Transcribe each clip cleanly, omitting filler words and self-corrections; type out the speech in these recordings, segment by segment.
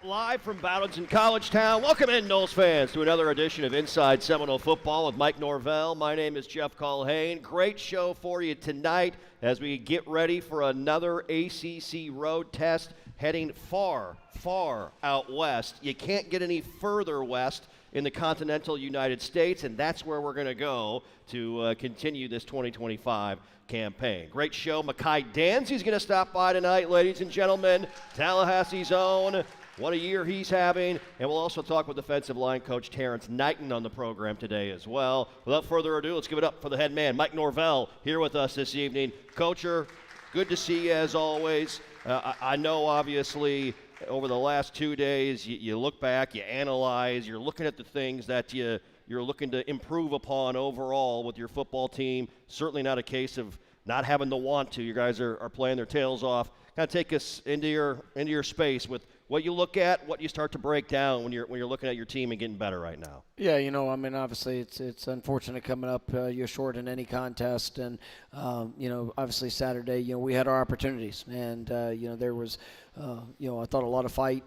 right, live from Bowdenton College Town. Welcome in, Noles fans, to another edition of Inside Seminole Football with Mike Norvell. My name is Jeff Culhane. Great show for you tonight as we get ready for another ACC road test heading far, far out west. You can't get any further west in the continental United States, and that's where we're going to go to continue this 2025 campaign. Great show. Mai Danzy is going to stop by tonight, ladies and gentlemen. Tallahassee's own. What a year he's having. And we'll also talk with defensive line coach Terrence Knighton on the program today as well. Without further ado, let's give it up for the head man, Mike Norvell, here with us this evening. Coacher, good to see you as always. I know, obviously, over the last 2 days, you look back, you analyze, you're looking at the things that you're looking to improve upon overall with your football team. Certainly not a case of not having the want to. You guys are playing their tails off. Kind of take us into your space with what you look at, what you start to break down when you're looking at your team and getting better right now. Yeah, obviously it's unfortunate coming up. You're short in any contest, and obviously Saturday, we had our opportunities, and there was, I thought a lot of fight.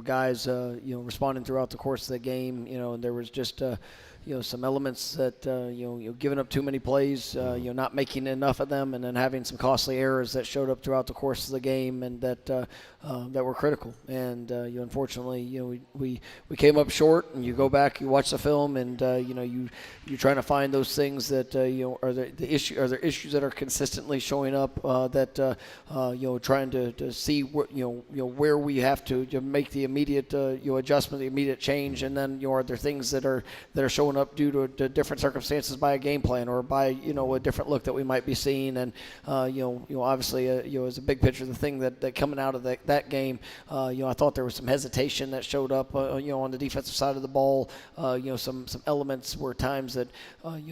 Guys, responding throughout the course of the game. And there was just some elements that giving up too many plays, not making enough of them, and then having some costly errors that showed up throughout the course of the game, and that were critical. And unfortunately, we came up short. And you go back, you watch the film, and you're trying to find those things that are the issue. Are there issues that are consistently showing up that trying to see where we have to make the immediate adjustment, the immediate change, and then are there things that are showing up due to different circumstances by a game plan or by a different look that we might be seeing. And obviously as a big picture, the thing that coming out of that game, I thought there was some hesitation that showed up on the defensive side of the ball. Some elements were times that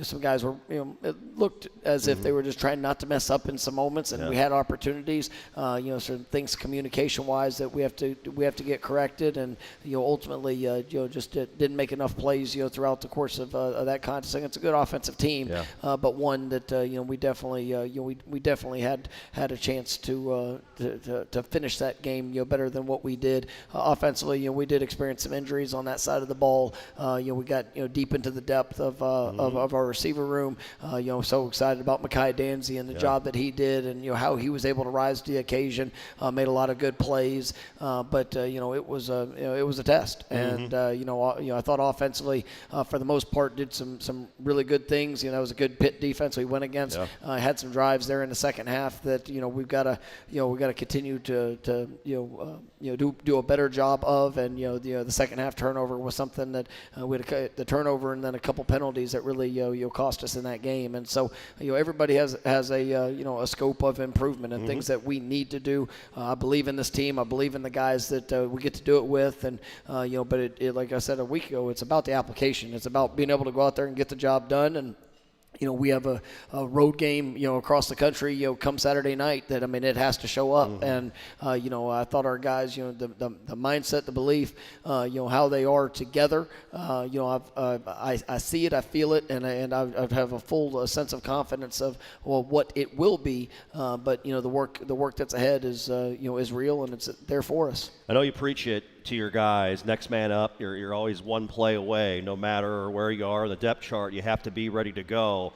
some guys were it looked as if they were just trying not to mess up in some moments, and we had opportunities. Certain things communication wise that we have to get corrected, and ultimately just didn't make enough plays throughout the course of that contest. It's a good offensive team, but one that we definitely had a chance to finish that game better than what we did offensively. We did experience some injuries on that side of the ball. We got deep into the depth of our receiver room. So excited about Mai Danzy and the job that he did, and how he was able to rise to the occasion. Made a lot of good plays, but it was a test. And I thought offensively, for the most part, did some really good things. That was a good Pitt defense we went against. Had some drives there in the second half that we've got to continue to do a better job of. And the second half turnover was something that we had the turnover and then a couple penalties that really cost us in that game. And so everybody has a scope of improvement and things that we need to do. I believe in this team. I believe in the guys that we get to do it with. And but it like I said a week ago, it's about the application. It's about being able to go out there and get the job done. And we have a road game, across the country, come Saturday night that, it has to show up. And, I thought our guys, the mindset, the belief, how they are together, I see it, I feel it, and I have a full sense of confidence of, what it will be. But, the work that's ahead is real, and it's there for us. I know you preach it to your guys, next man up. You're always one play away, no matter where you are in the depth chart. You have to be ready to go.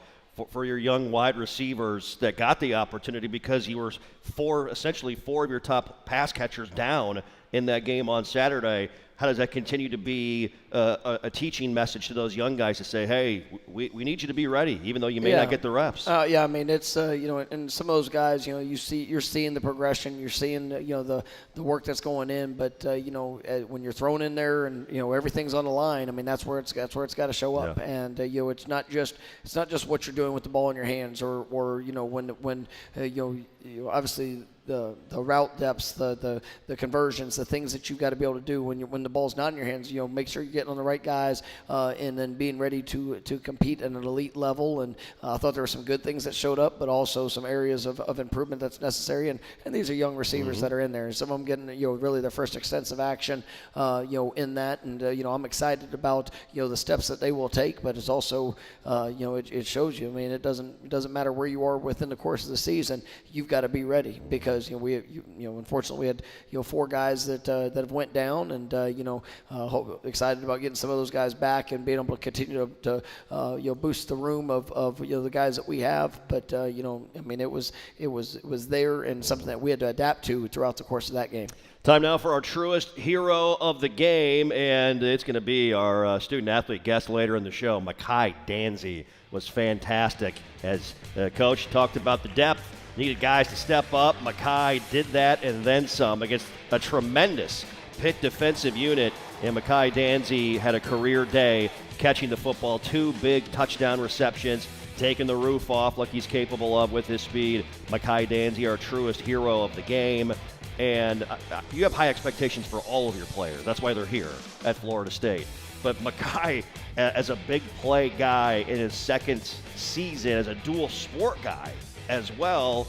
For your young wide receivers that got the opportunity, because you were essentially four of your top pass catchers down in that game on Saturday, how does that continue to be a teaching message to those young guys to say, hey, we need you to be ready, even though you may not get the reps? It's and some of those guys, you're seeing the progression, you're seeing the work that's going in, but when you're thrown in there and everything's on the line, that's where it's got to show up. And it's not just what you're doing with the ball in your hands, or when obviously the route depths, the conversions, the things that you've got to be able to do when the ball's not in your hands. Make sure you're getting on the right guys, and then being ready to compete at an elite level. And I thought there were some good things that showed up, but also some areas of improvement that's necessary. And these are young receivers that are in there. Some of them getting really their first extensive action in that. And I'm excited about the steps that they will take. But it's also it shows you. It doesn't matter where you are within the course of the season. You've got to be ready because unfortunately we had 4 guys that have went down, and excited about getting some of those guys back and being able to continue to boost the room of the guys that we have. But it was there and something that we had to adapt to throughout the course of that game. Time now for our truest hero of the game, and it's going to be our student-athlete guest later in the show. Mai Danzy was fantastic. As Coach talked about the depth, needed guys to step up. Mai did that and then some against a tremendous Pitt defensive unit, and Mai Danzy had a career day catching the football, 2 big touchdown receptions, taking the roof off like he's capable of with his speed. Mai Danzy, our truest hero of the game. And you have high expectations for all of your players. That's why they're here at Florida State. But Mai, as a big play guy in his second season, as a dual sport guy as well,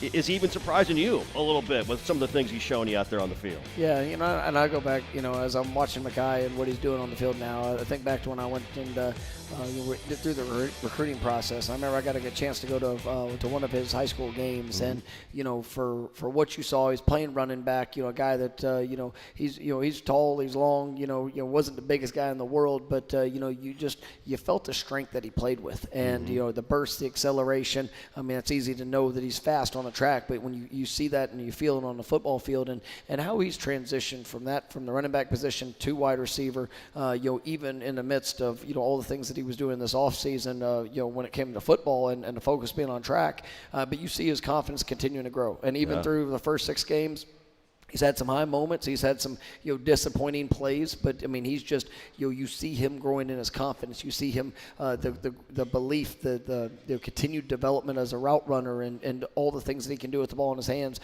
is even surprising you a little bit with some of the things he's showing you out there on the field. Yeah, and I go back, as I'm watching Mai and what he's doing on the field now, I think back to when I went and through the recruiting process. I remember I got a chance to go to one of his high school games, and for what you saw, he's playing running back. A guy that he's tall, he's long. Wasn't the biggest guy in the world, but you felt the strength that he played with, and the burst, the acceleration. I mean, it's easy to know that he's fast on the track, but when you see that and you feel it on the football field, and how he's transitioned from the running back position to wide receiver, even in the midst of all the things that he was doing this offseason, when it came to football and the focus being on track, but you see his confidence continuing to grow, and even through the first 6 games. He's had some high moments. He's had some, disappointing plays. But I mean, he's just, you see him growing in his confidence. You see him, the belief, the continued development as a route runner, and all the things that he can do with the ball in his hands.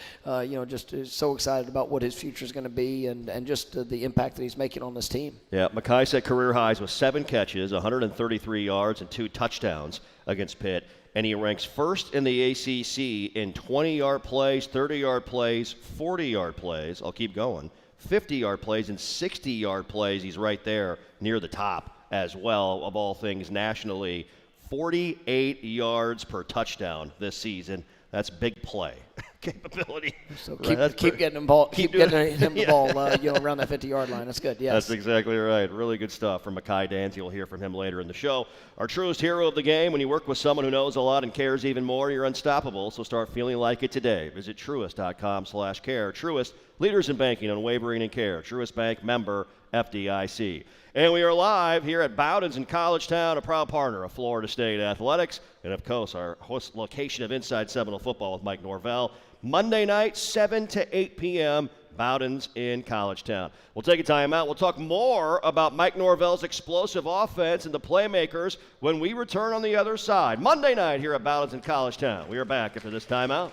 Just is so excited about what his future is going to be, and just the impact that he's making on this team. Yeah, Mai set career highs with 7 catches, 133 yards, and 2 touchdowns against Pitt. And he ranks first in the ACC in 20-yard plays, 30-yard plays, 40-yard plays. I'll keep going. 50-yard plays and 60-yard plays. He's right there near the top as well of all things nationally. 48 yards per touchdown this season. That's big play capability. So keep getting him ball. Keep getting him the ball. Around that 50-yard line. That's good. Yes. That's exactly right. Really good stuff from Mai Danzy. You'll hear from him later in the show. Our truest hero of the game. When you work with someone who knows a lot and cares even more, you're unstoppable. So start feeling like it today. Visit Truist.com/care. Truist, leaders in banking, unwavering in care. Truist Bank, member FDIC. And we are live here at Bowden's in College Town, a proud partner of Florida State Athletics, and of course our host location of Inside Seminole Football with Mike Norvell. Monday night, 7 to 8 p.m., Bowden's in College Town. We'll take a time out. We'll talk more about Mike Norvell's explosive offense and the playmakers when we return on the other side. Monday night here at Bowden's in College Town. We are back after this timeout.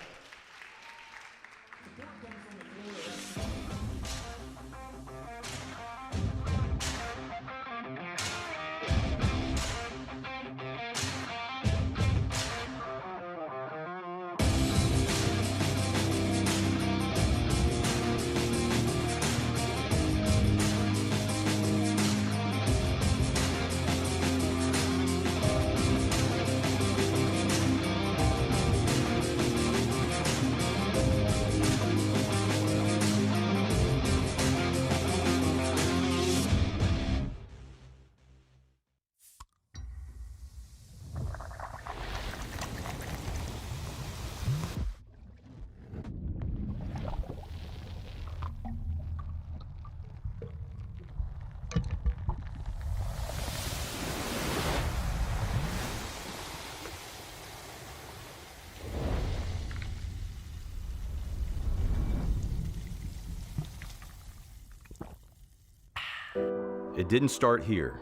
It didn't start here.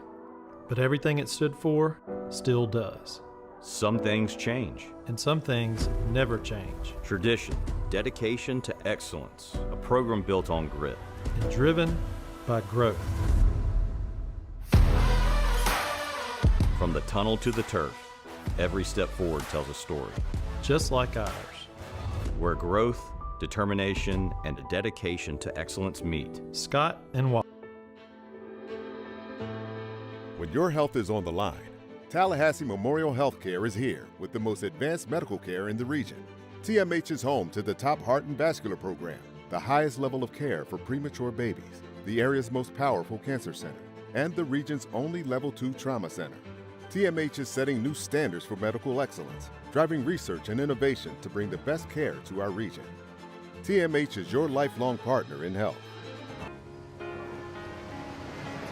But everything it stood for still does. Some things change. And some things never change. Tradition, dedication to excellence, a program built on grit. And driven by growth. From the tunnel to the turf, every step forward tells a story. Just like ours. Where growth, determination, and a dedication to excellence meet. Scott and Watt. When your health is on the line, Tallahassee Memorial Healthcare is here with the most advanced medical care in the region. TMH is home to the top heart and vascular program, the highest level of care for premature babies, the area's most powerful cancer center, and the region's only Level 2 trauma center. TMH is setting new standards for medical excellence, driving research and innovation to bring the best care to our region. TMH is your lifelong partner in health.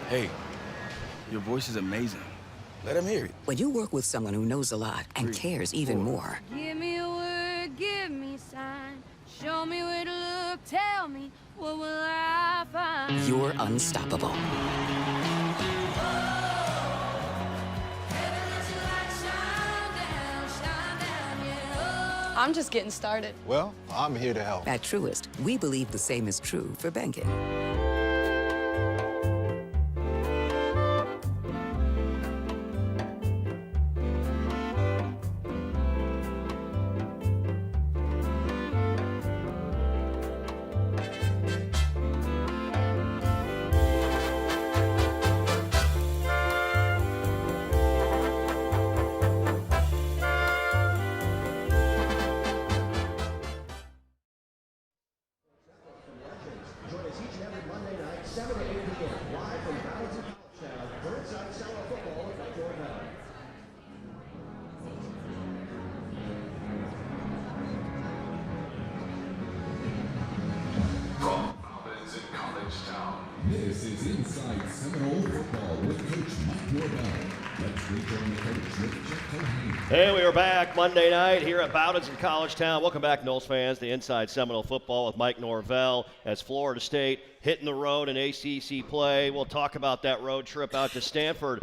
Hey, your voice is amazing. Let him hear it. When you work with someone who knows a lot and cares even more. Give me a word, give me a sign. Show me where to look, tell me what will I find. You're unstoppable. I'm just getting started. Well, I'm here to help. At Truist, we believe the same is true for banking. This is Inside Seminole Football with Coach Mike Norvell. Let's rejoin the coach with Jeff Culhane. Hey, we are back Monday night here at Bowden's in College Town. Welcome back, Noles fans, to Inside Seminole Football with Mike Norvell as Florida State hitting the road in ACC play. We'll talk about that road trip out to Stanford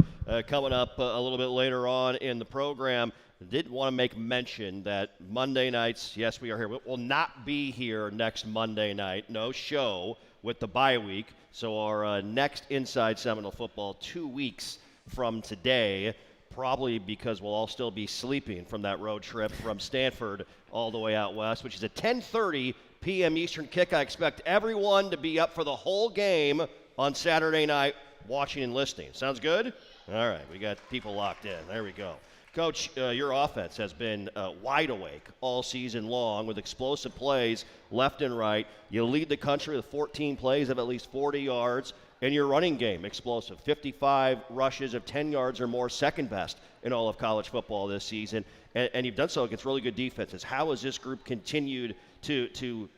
coming up a little bit later on in the program. Did want to make mention that Monday nights, yes, we are here. We'll not be here next Monday night. No show with the bye week. So our next Inside Seminole Football 2 weeks from today, probably because we'll all still be sleeping from that road trip from Stanford all the way out west, which is a 10:30 p.m. Eastern kick. I expect everyone to be up for the whole game on Saturday night watching and listening. Sounds good? All right, we got people locked in. There we go. Coach, your offense has been wide awake all season long with explosive plays left and right. You lead the country with 14 plays of at least 40 yards, and your running game explosive. 55 rushes of 10 yards or more, second best in all of college football this season. And you've done so against really good defenses. How has this group continued to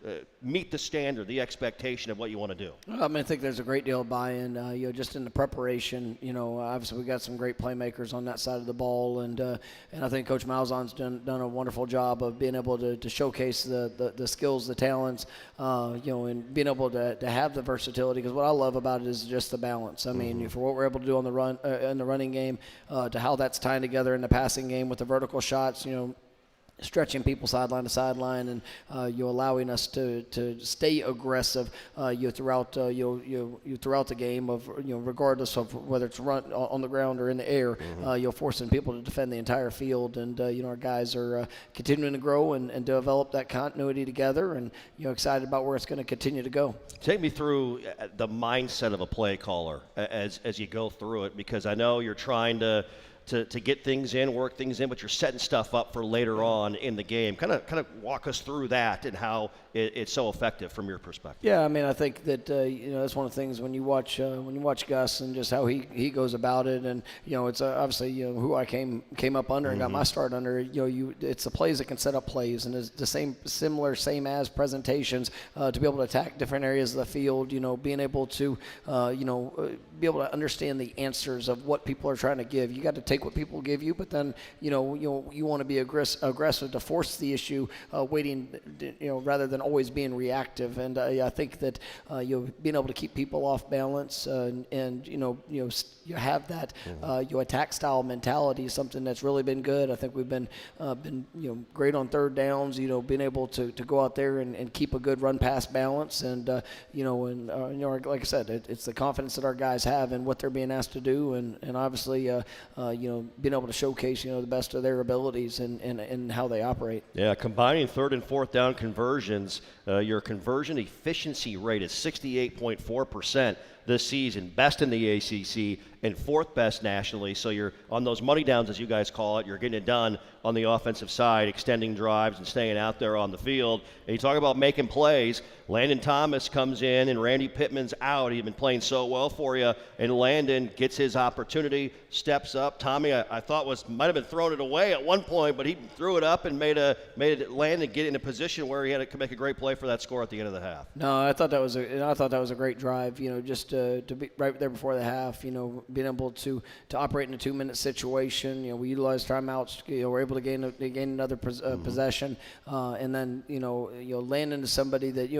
meet the standard, the expectation of what you want to do? I mean, I think there's a great deal of buy-in, just in the preparation. Obviously we got some great playmakers on that side of the ball, and I think Coach Malzahn's done a wonderful job of being able to showcase the skills, the talents, and being able to have the versatility. Because what I love about it is just the balance. I mean, for what we're able to do on the run in the running game, to how that's tying together in the passing game with the vertical shots, stretching people sideline to sideline, and allowing us to stay aggressive throughout throughout the game, of regardless of whether it's run on the ground or in the air. You're forcing people to defend the entire field, and our guys are continuing to grow and develop that continuity together, and excited about where it's going to continue to go. Take me through the mindset of a play caller as you go through it, because I know you're trying to get things in, work things in, but you're setting stuff up for later on in the game. Kind of walk us through that and how it's so effective from your perspective. Yeah, I mean, I think that that's one of the things when you watch Gus and just how he goes about it, and it's obviously who I came up under and got my start under. It's the plays that can set up plays, and it's the same as presentations to be able to attack different areas of the field. Being able to be able to understand the answers of what people are trying to give. You got to take what people give you, but then you want to be aggressive to force the issue, waiting rather than always being reactive. And I think that being able to keep people off balance and you have that attack style mentality is something that's really been good. I think we've been great on third downs. Being able to go out there and keep a good run pass balance, and like I said, it's the confidence that our guys have in what they're being asked to do, and obviously being able to showcase the best of their abilities and how they operate. Yeah, combining third and fourth down conversions, your conversion efficiency rate is 68.4% this season, best in the ACC, and 4th best nationally. So you're on those money downs, as you guys call it, you're getting it done on the offensive side, extending drives and staying out there on the field. And you talk about making plays. Landon Thomas comes in and Randy Pittman's out. He's been playing so well for you, and Landon gets his opportunity, steps up. Tommy, I thought might have been throwing it away at one point, but he threw it up and made it Landon get in a position where he had to make a great play for that score at the end of the half. No, I thought that was a great drive. Just to be right there before the half. Being able to operate in a 2-minute situation. We utilized timeouts. We're able to gain another possession, and then land into somebody that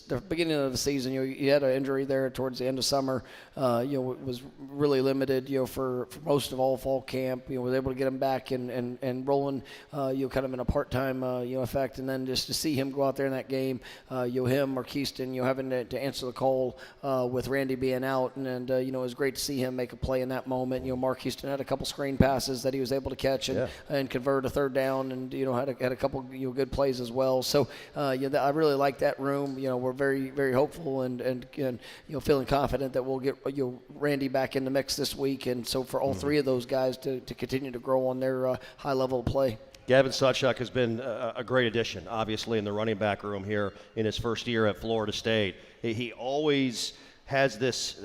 the beginning of the season. You had an injury there towards the end of summer. Was really limited. For most of all fall camp. Was able to get him back and rolling. Kind of in a part-time effect, and then just to see him go out there in that game. Him or Keyston, having to answer the call with Randy being out, and it was great to see him make a play in that moment. Mark Keyston had a couple screen passes that he was able to catch and convert a 3rd down, and had a couple good plays as well. So I really like that room. We're very, very hopeful and feeling confident that we'll get Randy back in the mix this week, and so for all 3 of those guys to continue to grow on their high level of play. Gavin Sawchuk has been a great addition, obviously, in the running back room here in his first year at Florida State. He always has this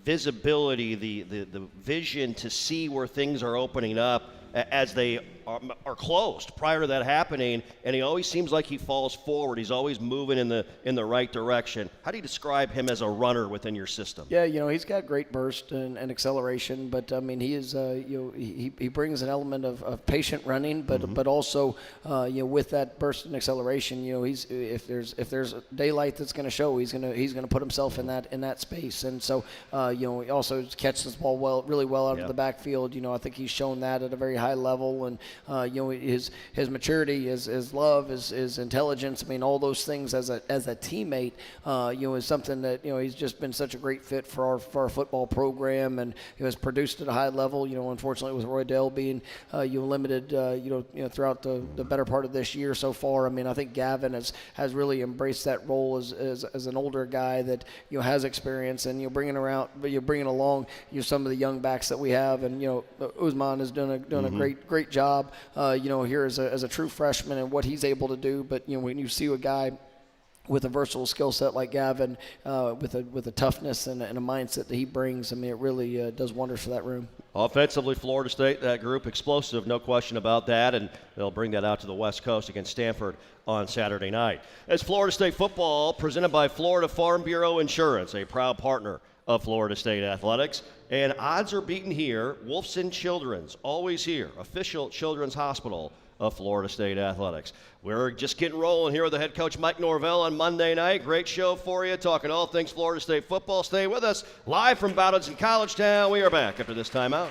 visibility, the vision to see where things are opening up as they are closed prior to that happening, and he always seems like he falls forward. He's always moving in the right direction. How do you describe him as a runner within your system? Yeah, he's got great burst and acceleration, but he is he brings an element of patient running, but also with that burst and acceleration, he's if there's daylight that's going to show, he's going to put himself in that space, and so he also catches the ball really well out of the backfield. I think he's shown that at a very high level, and his maturity, his love, his intelligence. I mean, all those things as a teammate, is something that he's just been such a great fit for our football program, and he has produced at a high level. Unfortunately, with Roy Dell being limited, throughout the better part of this year so far. I mean, I think Gavin has really embraced that role as an older guy that has experience, and bringing along some of the young backs that we have, and Usman has done a great job here as a true freshman and what he's able to do. But when you see a guy with a versatile skill set like Gavin, with a toughness and a mindset that he brings, I mean, it really does wonders for that room. Offensively, Florida State, that group, explosive, no question about that, and they'll bring that out to the West Coast against Stanford on Saturday night. As Florida State football, presented by Florida Farm Bureau Insurance, a proud partner of Florida State Athletics. And odds are beaten here. Wolfson Children's, always here, official children's hospital of Florida State Athletics. We're just getting rolling here with the head coach Mike Norvell on Monday night. Great show for you, talking all things Florida State football. Stay with us. Live from Bowdens in College Town, we are back after this timeout.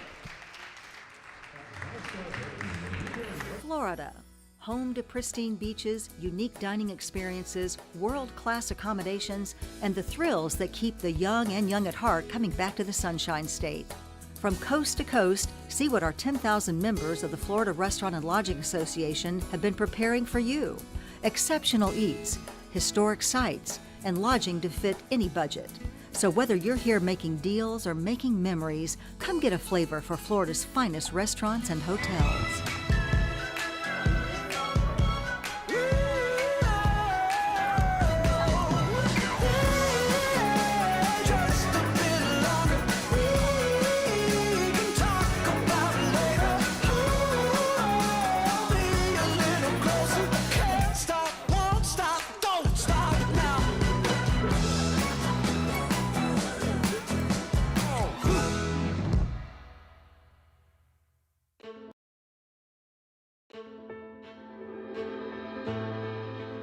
Florida, home to pristine beaches, unique dining experiences, world-class accommodations, and the thrills that keep the young and young at heart coming back to the Sunshine State. From coast to coast, see what our 10,000 members of the Florida Restaurant and Lodging Association have been preparing for you. Exceptional eats, historic sites, and lodging to fit any budget. So whether you're here making deals or making memories, come get a flavor for Florida's finest restaurants and hotels.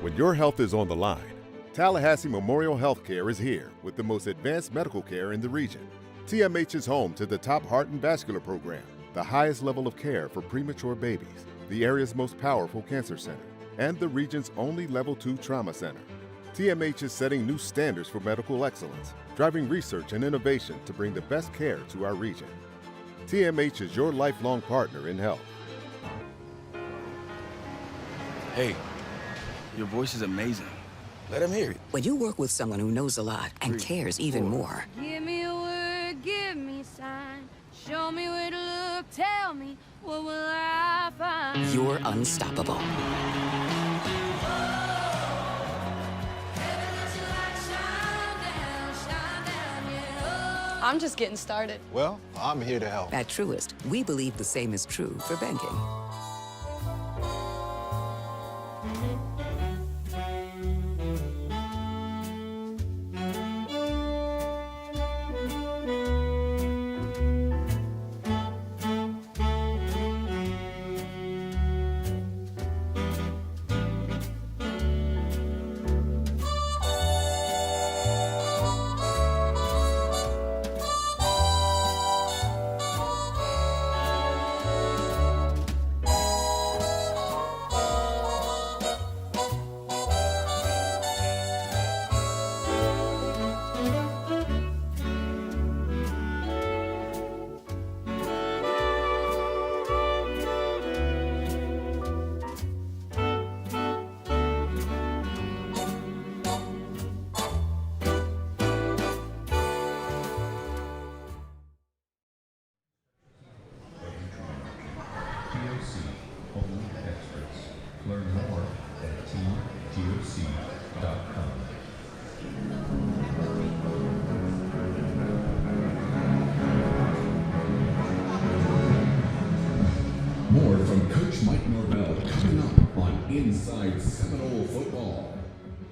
When your health is on the line, Tallahassee Memorial Healthcare is here with the most advanced medical care in the region. TMH is home to the top heart and vascular program, the highest level of care for premature babies, the area's most powerful cancer center, and the region's only Level 2 trauma center. TMH is setting new standards for medical excellence, driving research and innovation to bring the best care to our region. TMH is your lifelong partner in health. Hey, your voice is amazing. Let him hear it. When you work with someone who knows a lot and cares even more, Give me a word, give give me sign. Show me where to look, tell me what will I find. You're unstoppable. I'm just getting started. Well, I'm here to help. At Truist, we believe the same is true for banking. Learn more at teamgoc.com. More from Coach Mike Norvell coming up on Inside Seminole Football.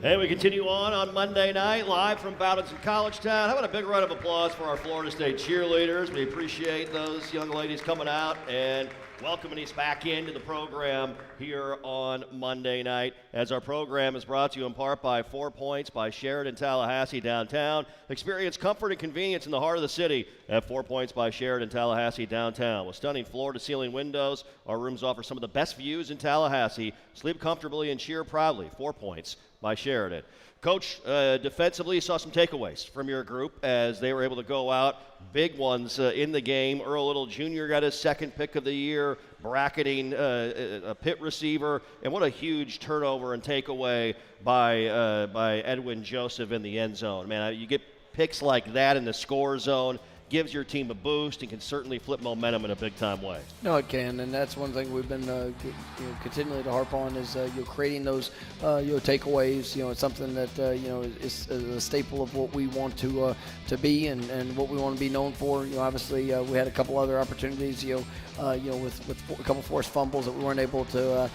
And we continue on Monday night, live from Bowdens in College Town. How about a big round of applause for our Florida State cheerleaders? We appreciate those young ladies coming out and welcoming us back into the program here on Monday night, as our program is brought to you in part by 4 Points by Sheridan Tallahassee downtown. Experience comfort and convenience in the heart of the city at 4 Points by Sheridan Tallahassee downtown. With stunning floor-to-ceiling windows, our rooms offer some of the best views in Tallahassee. Sleep comfortably and cheer proudly. 4 Points by Sheridan. Coach, defensively, you saw some takeaways from your group as they were able to go out. Big ones in the game. Earl Little Jr. got his second pick of the year, bracketing a Pitt receiver. And what a huge turnover and takeaway by Edwin Joseph in the end zone. Man, you get picks like that in the score zone, gives your team a boost and can certainly flip momentum in a big-time way. No, it can, and that's one thing we've been continually to harp on is creating those takeaways. It's something that is a staple of what we want to be and what we want to be known for. Obviously, we had a couple other opportunities. With a couple forced fumbles that we weren't able to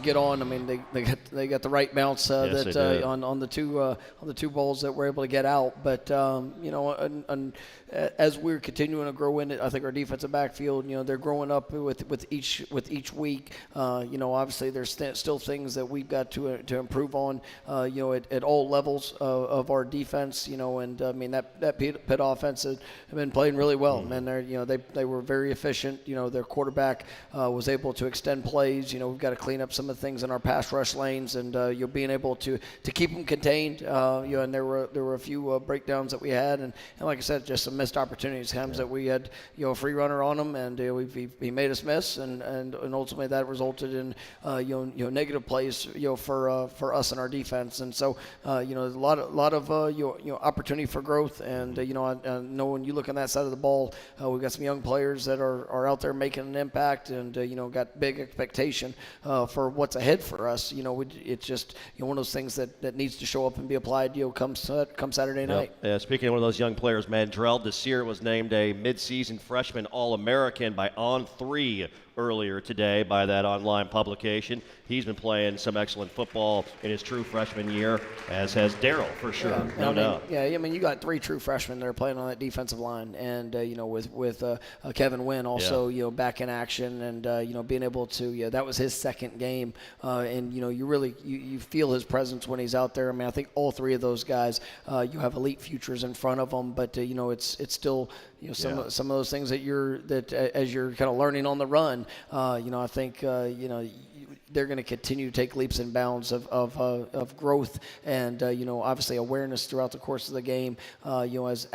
get on. I mean, they got the right bounce Yes, on the two balls that we're able to get out. But as we're continuing to grow in it, I think our defensive backfield, they're growing up with each week. Obviously there's still things that we've got to improve on. At all levels of our defense. And I mean that Pitt offense have been playing really well. And they were very efficient. Their quarterback was able to extend plays. We've got to clean up some of the things in our pass rush lanes, and being able to keep them contained. And there were a few breakdowns that we had, and like I said, just some missed opportunities. Times that we had a free runner on him, and he made us miss, and ultimately that resulted in negative plays for us and our defense. And so a lot of opportunity for growth. And I know when you look on that side of the ball, we've got some young players that are out there making an impact, and got big expectation for what's ahead for us. It's just one of those things that needs to show up and be applied come Saturday night. Yeah, speaking of one of those young players, Mandrell Desir was named a midseason freshman All-American by On3 earlier today by that online publication. He's been playing some excellent football in his true freshman year, as has Darryl, for sure. No doubt. Yeah, I mean, you got three true freshmen that are playing on that defensive line, and with Kevin Wynn also back in action, and being able to that was his second game, and you really you feel his presence when he's out there. I mean, I think all three of those guys you have elite futures in front of them, but it's still some of those things that as you're kind of learning on the run. I think they're going to continue to take leaps and bounds of growth, and obviously awareness throughout the course of the game. As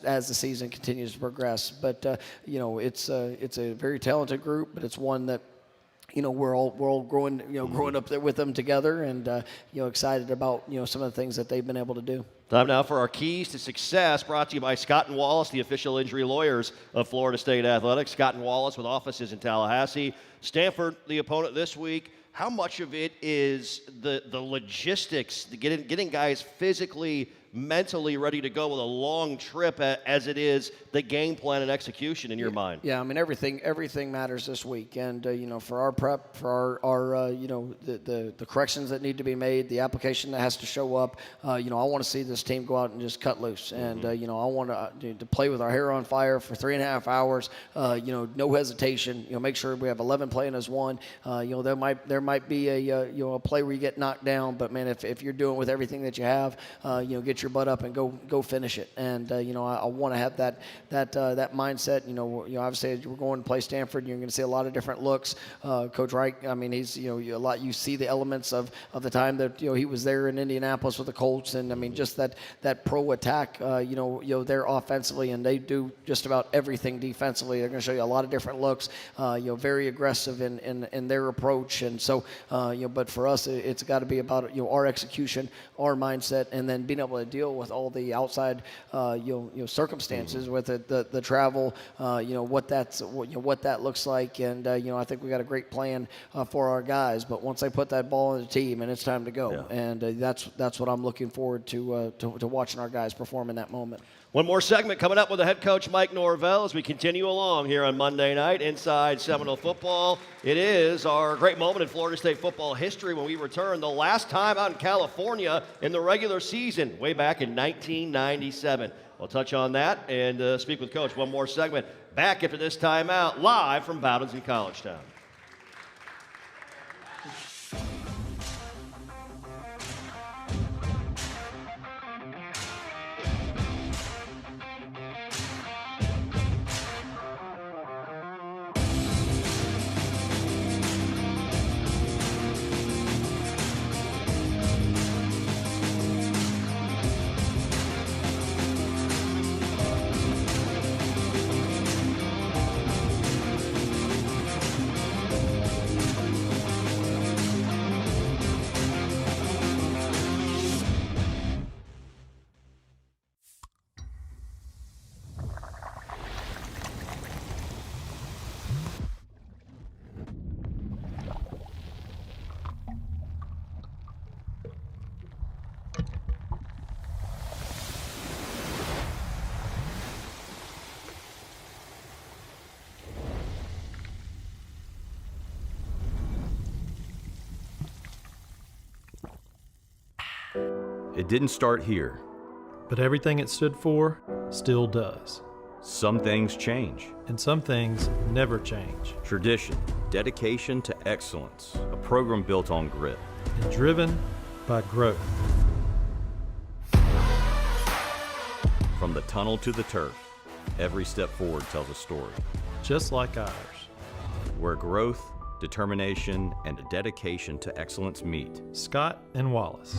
the season continues to progress. But it's a very talented group, but it's one that we're all growing, growing up there with them together, and excited about some of the things that they've been able to do. Time now for our keys to success, brought to you by Scott & Wallace, the official injury lawyers of Florida State Athletics. Scott & Wallace with offices in Tallahassee. Stanford, the opponent this week. How much of it is the logistics, getting guys physically, mentally ready to go with a long trip as it is the game plan and execution in your mind? Yeah, I mean, everything matters this week. And, for our prep, for our the corrections that need to be made, the application that has to show up, I want to see this team go out and just cut loose. And, I want to play with our hair on fire for 3.5 hours, no hesitation, make sure we have 11 playing as one. There might be a play where you get knocked down, but, man, if you're doing with everything that you have, get your butt up and go finish it. And I want to have that mindset. Obviously as we're going to play Stanford, you're going to see a lot of different looks. Coach Wright, I mean, he's a lot. You see the elements of the time that he was there in Indianapolis with the Colts, and I mean just that pro attack. They're offensively, and they do just about everything defensively. They're going to show you a lot of different looks. Very aggressive in their approach, and so but for us, it's got to be about our execution, our mindset, and then being able to deal with all the outside circumstances with the travel, what that looks like, and I think we got a great plan for our guys. But once they put that ball in the team, and it's time to go, and that's what I'm looking forward to watching our guys perform in that moment. One more segment coming up with the head coach Mike Norvell as we continue along here on Monday night inside Seminole football. It is our great moment in Florida State football history when we return the last time out in California in the regular season, way back in 1997. We'll touch on that and speak with Coach. One more segment back after this timeout, live from Bowdens in College Town. It didn't start here. But everything it stood for still does. Some things change. And some things never change. Tradition, dedication to excellence, a program built on grit. And driven by growth. From the tunnel to the turf, every step forward tells a story. Just like ours. Where growth, determination, and a dedication to excellence meet. Scott and Wallace.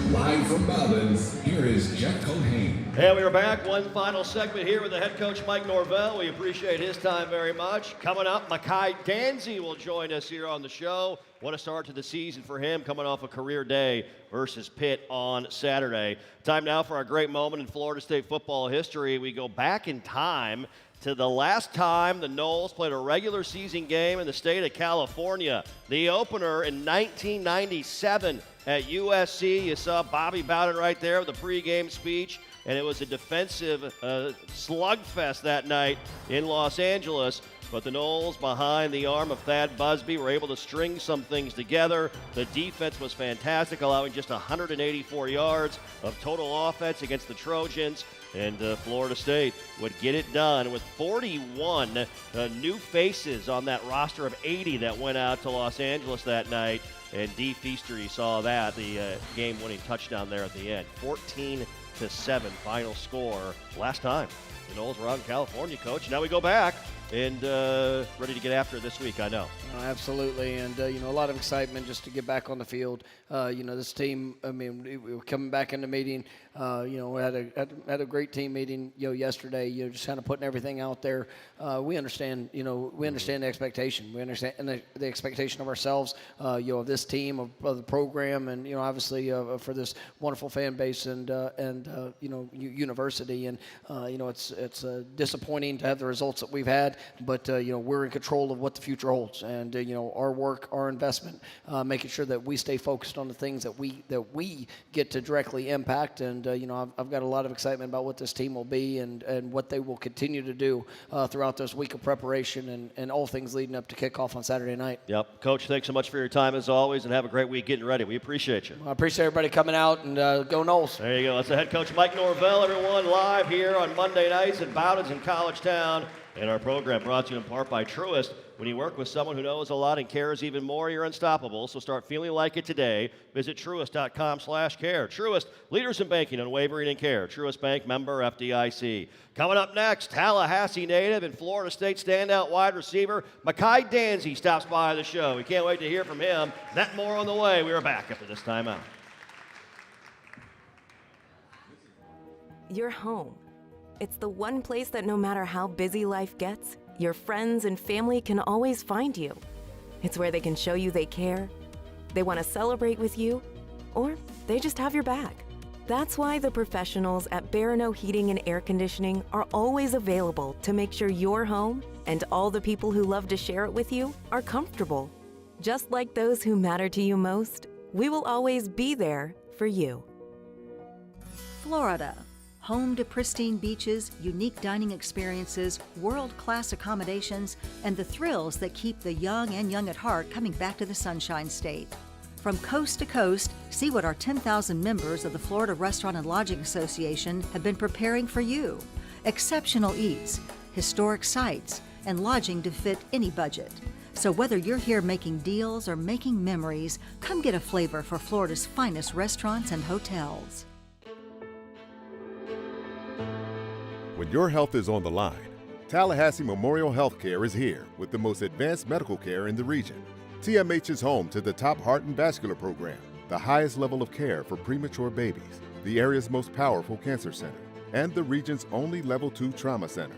Live from Bowdens, here is Jeff Culhane. And we are back. One final segment here with the head coach Mike Norvell. We appreciate his time very much. Coming up, Mai Danzy will join us here on the show. What a start to the season for him, coming off a career day versus Pitt on Saturday. Time now for our great moment in Florida State football history. We go back in time to the last time the Noles played a regular season game in the state of California. The opener in 1997 at USC. You saw Bobby Bowden right there with the pregame speech, and it was a defensive slugfest that night in Los Angeles. but the Noles, behind the arm of Thad Busby, were able to string some things together. The defense was fantastic, allowing just 184 yards of total offense against the Trojans. And Florida State would get it done with 41 new faces on that roster of 80 that went out to Los Angeles that night. And Dee Feaster, you saw that, the game-winning touchdown there at the end. 14-7 final score last time the Noles were out in California, Coach. Now we go back and ready to get after it this week, I know. Absolutely, and a lot of excitement just to get back on the field. This team, we were coming back in the meeting. We had a great team meeting, yesterday. Just kind of putting everything out there. We understand, the expectation. We understand the expectation of ourselves, of this team, of the program, and obviously for this wonderful fan base and university. And it's disappointing to have the results that we've had, but we're in control of what the future holds. And our work, our investment, making sure that we stay focused on the things that we get to directly impact. And I've got a lot of excitement about what this team will be and what they will continue to do throughout this week of preparation and all things leading up to kickoff on Saturday night. Yep. Coach, thanks so much for your time as always, and have a great week getting ready. We appreciate you. I appreciate everybody coming out, and go Noles. There you go. That's the head coach Mike Norvell, everyone, live here on Monday nights at Bowden's in College Town. And our program brought to you in part by Truist. When you work with someone who knows a lot and cares even more, you're unstoppable. So start feeling like it today. Visit Truist.com/care. Truist, leaders in banking, unwavering in care. Truist Bank, member FDIC. Coming up next, Tallahassee native and Florida State standout wide receiver Mai Danzy stops by the show. We can't wait to hear from him. That more on the way. We are back after this timeout. Your home. It's the one place that no matter how busy life gets, your friends and family can always find you. It's where they can show you they care, they want to celebrate with you, or they just have your back. That's why the professionals at Barano Heating and Air Conditioning are always available to make sure your home and all the people who love to share it with you are comfortable. Just like those who matter to you most, we will always be there for you. Florida. Home to pristine beaches, unique dining experiences, world-class accommodations, and the thrills that keep the young and young at heart coming back to the Sunshine State. From coast to coast, see what our 10,000 members of the Florida Restaurant and Lodging Association have been preparing for you. Exceptional eats, historic sites, and lodging to fit any budget. So whether you're here making deals or making memories, come get a flavor for Florida's finest restaurants and hotels. When your health is on the line, Tallahassee Memorial Healthcare is here with the most advanced medical care in the region. TMH is home to the top heart and vascular program, the highest level of care for premature babies, the area's most powerful cancer center, and the region's only Level 2 trauma center.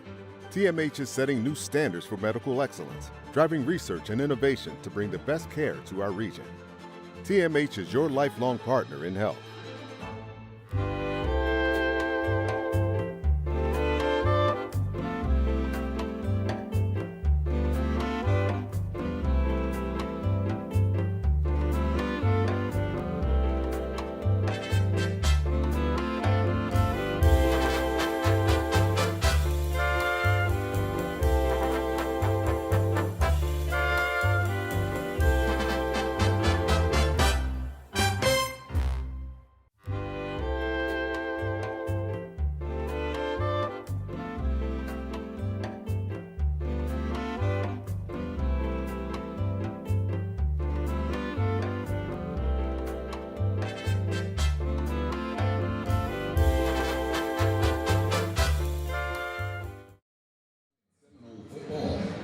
TMH is setting new standards for medical excellence, driving research and innovation to bring the best care to our region. TMH is your lifelong partner in health.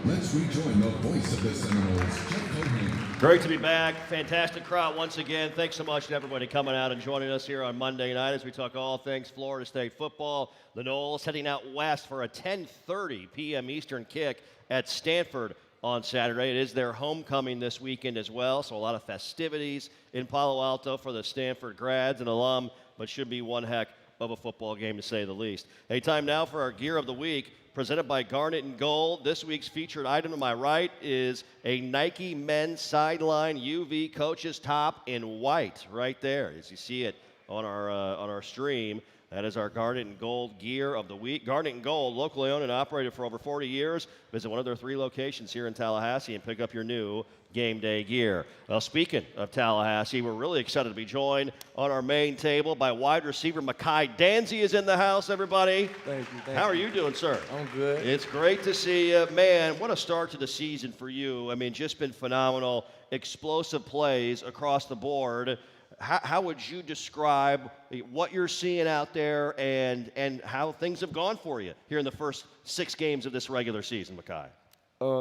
Let's rejoin the voice of the Seminoles, Jeff Culhane. Great to be back. Fantastic crowd once again. Thanks so much to everybody coming out and joining us here on Monday night as we talk all things Florida State football. The Noles heading out west for a 10:30 p.m. Eastern kick at Stanford on Saturday. It is their homecoming this weekend as well, so a lot of festivities in Palo Alto for the Stanford grads and alum, but should be one heck of a football game to say the least. Hey, time now for our Gear of the Week, presented by Garnet and Gold. This week's featured item to my right is a Nike men's sideline UV coach's top in white right there, as you see it on our stream. That is our Garnet and Gold Gear of the Week. Garnet and Gold, locally owned and operated for over 40 years. Visit one of their 3 locations here in Tallahassee and pick up your new game day gear. Well, speaking of Tallahassee, we're really excited to be joined on our main table by wide receiver Mai Danzy is in the house, everybody. Thank you. How are you doing, sir? I'm good. It's great to see you. Man, what a start to the season for you. I mean, just been phenomenal. Explosive plays across the board. How would you describe what you're seeing out there and how things have gone for you here in the first 6 games of this regular season, Mai?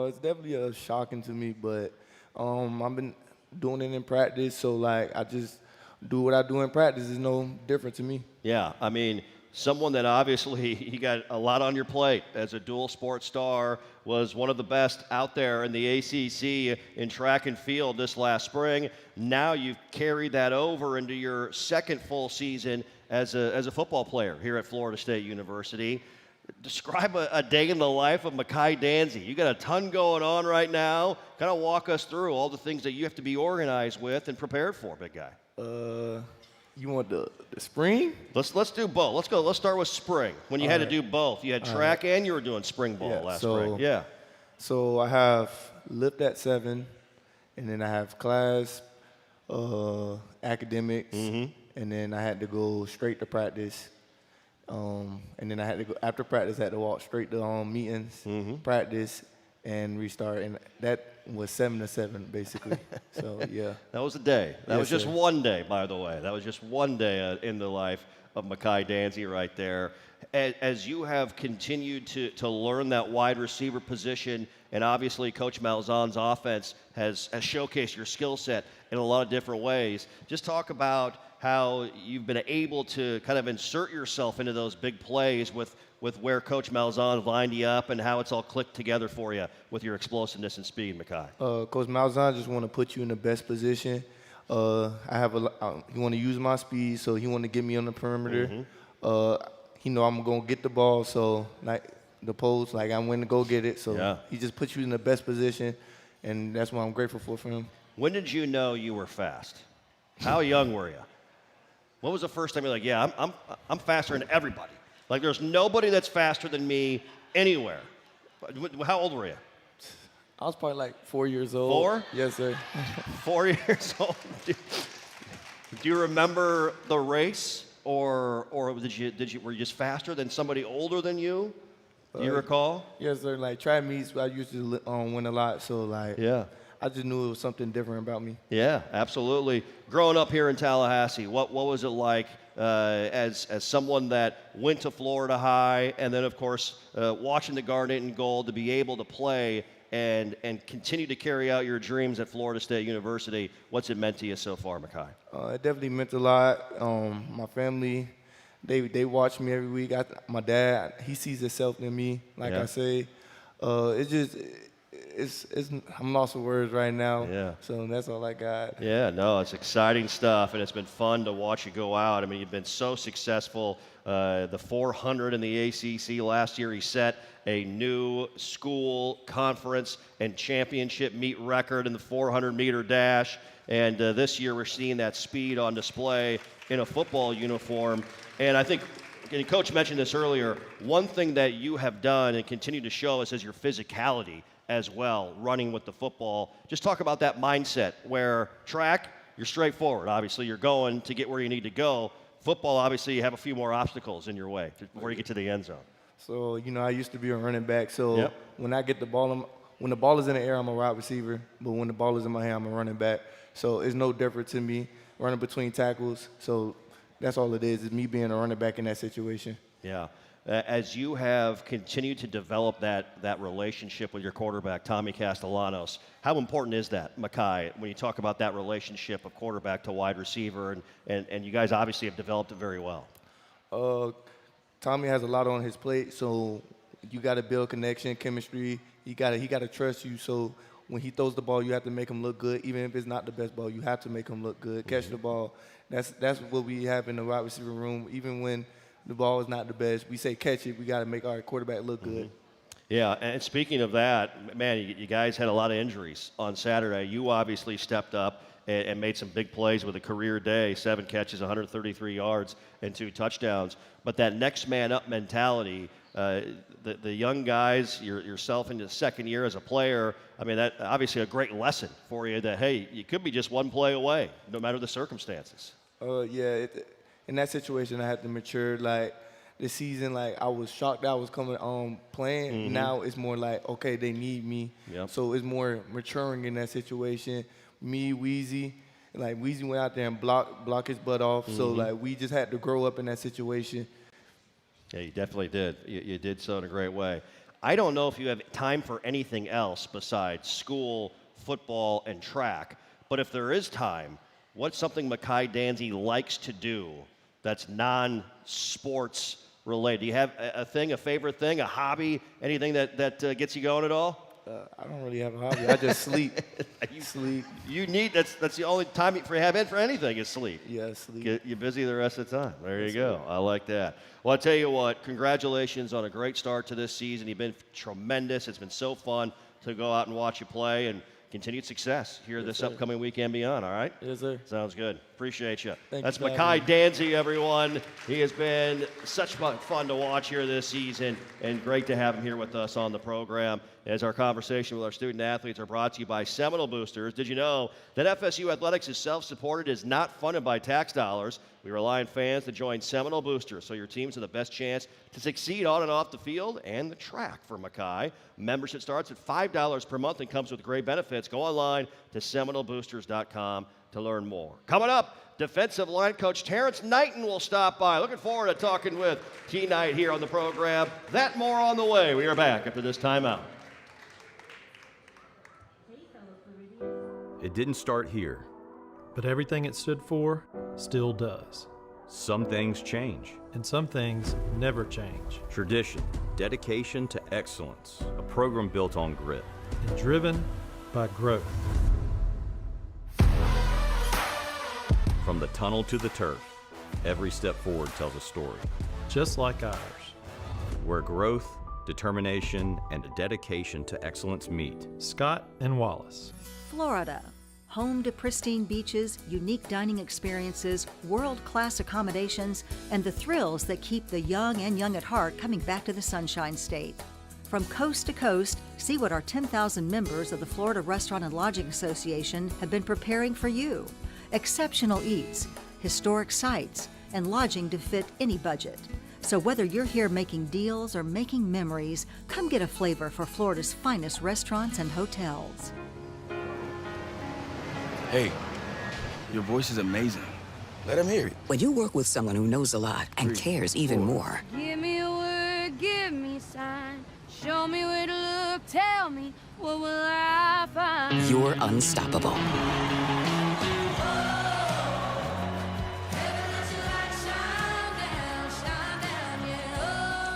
It's definitely shocking to me, but I've been doing it in practice, so like I just do what I do in practice. Is no different to me. Yeah, I mean, someone that obviously you got a lot on your plate as a dual sports star, was one of the best out there in the ACC in track and field this last spring. Now you've carried that over into your second full season as a football player here at Florida State University. Describe a day in the life of Mai Danzy. You got a ton going on right now. Kind of walk us through all the things that you have to be organized with and prepared for, big guy. You want the spring? Let's do both. Let's go. Let's start with spring. When you had to do both, you had track and you were doing spring ball last spring. Yeah. So I have lift at 7, and then I have class, academics, and then I had to go straight to practice. And then I had to go after practice. I had to walk straight to meetings, practice, and restart. And that was 7 to 7, basically. So yeah. That was a day. That was just one day, by the way. That was just one day in the life of Mai Danzy right there. As you have continued to learn that wide receiver position, and obviously Coach Malzahn's offense has showcased your skill set in a lot of different ways. Just talk about how you've been able to kind of insert yourself into those big plays with where Coach Malzahn lined you up and how it's all clicked together for you with your explosiveness and speed, Mai. Coach Malzahn just want to put you in the best position. He want to use my speed, so he want to get me on the perimeter. He know I'm going to get the ball, so like the post, like I'm going to go get it. So he just puts you in the best position, and that's what I'm grateful for him. When did you know you were fast? How young were you? When was the first time you're like, yeah, I'm faster than everybody? Like there's nobody that's faster than me anywhere. How old were you? I was probably like 4 years old. 4? Yes, sir. 4 years old. Do you remember the race, or were you just faster than somebody older than you? Do you recall? Yes, sir. Like track meets, I used to win a lot, so like I just knew it was something different about me. Yeah, absolutely. Growing up here in Tallahassee, what was it like as someone that went to Florida High, and then of course watching the Garnet and Gold to be able to play and continue to carry out your dreams at Florida State University? What's it meant to you so far, Mai? It definitely meant a lot. My family, they watch me every week. My dad, he sees himself in me. Like I say, I'm lost for words right now. Yeah. So that's all I got. Yeah, no, it's exciting stuff, and it's been fun to watch you go out. I mean, you've been so successful. The 400 in the ACC last year, he set a new school conference and championship meet record in the 400-meter dash. And this year we're seeing that speed on display in a football uniform. And I think, and Coach mentioned this earlier, one thing that you have done and continue to show us is your physicality as well, running with the football. Just talk about that mindset where track, you're straightforward. Obviously, you're going to get where you need to go. Football, obviously, you have a few more obstacles in your way before you get to the end zone. So, I used to be a running back. So when I get the ball, when the ball is in the air, I'm a wide receiver. But when the ball is in my hand, I'm a running back. So it's no different to me running between tackles. So that's all it is me being a running back in that situation. Yeah. As you have continued to develop that relationship with your quarterback, Tommy Castellanos, how important is that, Mai, when you talk about that relationship of quarterback to wide receiver, and you guys obviously have developed it very well? Tommy has a lot on his plate, so you got to build connection, chemistry. He got to trust you, so when he throws the ball, you have to make him look good. Even if it's not the best ball, you have to make him look good. Catch the ball. That's what we have in the wide receiver room. Even when the ball is not the best, we say catch it. We got to make our quarterback look good. Yeah, and speaking of that, man, you guys had a lot of injuries on Saturday. You obviously stepped up and made some big plays with a career day, 7 catches, 133 yards, and 2 touchdowns. But that next man up mentality, the young guys, yourself into the second year as a player, I mean, that obviously a great lesson for you that, hey, you could be just one play away, no matter the circumstances. In that situation, I had to mature. Like, this season, like, I was shocked that I was coming playing. Mm-hmm. Now it's more like, okay, they need me. Yep. So it's more maturing in that situation. Me, Weezy went out there and block his butt off. Mm-hmm. So, like, we just had to grow up in that situation. Yeah, you definitely did. You did so in a great way. I don't know if you have time for anything else besides school, football, and track, but if there is time, what's something Mai Danzy likes to do that's non-sports related? Do you have a favorite thing, a hobby, anything that gets you going at all? I don't really have a hobby. I just sleep. Sleep. You need, that's the only time you have in for anything is sleep. Yeah, sleep. You're busy the rest of the time. There you go. I like that. Well, I'll tell you what, congratulations on a great start to this season. You've been tremendous. It's been so fun to go out and watch you play, and continued success here this upcoming weekend beyond, all right? Yes, sir. Sounds good. Appreciate you. Thank That's you, Mai Danzy, everyone. He has been such fun to watch here this season, and great to have him here with us on the program as our conversation with our student athletes are brought to you by Seminole Boosters. Did you know that FSU athletics is self-supported, is not funded by tax dollars? We rely on fans to join Seminole Boosters so your teams have the best chance to succeed on and off the field and the track for Mai. Membership starts at $5 per month and comes with great benefits. Go online to SeminoleBoosters.com to learn more. Coming up, defensive line coach Terrence Knighton will stop by. Looking forward to talking with T. Knight here on the program. That more on the way. We are back after this timeout. It didn't start here. But everything it stood for still does. Some things change. And some things never change. Tradition, dedication to excellence, a program built on grit. And driven by growth. From the tunnel to the turf, every step forward tells a story. Just like ours. Where growth, determination, and a dedication to excellence meet. Scott and Wallace. Florida. Home to pristine beaches, unique dining experiences, world-class accommodations, and the thrills that keep the young and young at heart coming back to the Sunshine State. From coast to coast, see what our 10,000 members of the Florida Restaurant and Lodging Association have been preparing for you. Exceptional eats, historic sites, and lodging to fit any budget. So whether you're here making deals or making memories, come get a flavor for Florida's finest restaurants and hotels. Hey, your voice is amazing. Let him hear it. When you work with someone who knows a lot and cares even more. Give me a word, give me a sign. Show me where to look, tell me what will I find. You're unstoppable.